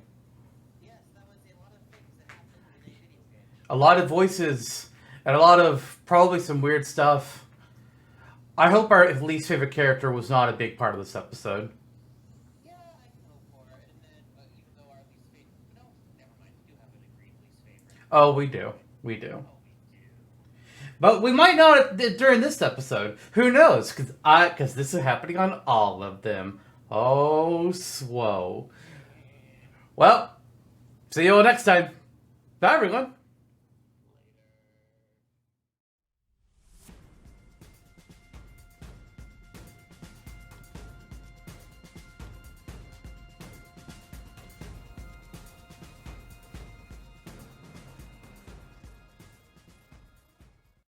Yes, that was a lot of things that happened in a video game. A lot of voices, and a lot of probably some weird stuff. I hope our least favorite character was not a big part of this episode. Yeah, I can go for it, and then, even though our least favorite... No, never mind, we do have an agreed least favorite. Oh, we do. We do. But we might not during this episode. Who knows? Because this is happening on all of them. Oh, swole. Well, see you all next time. Bye, everyone.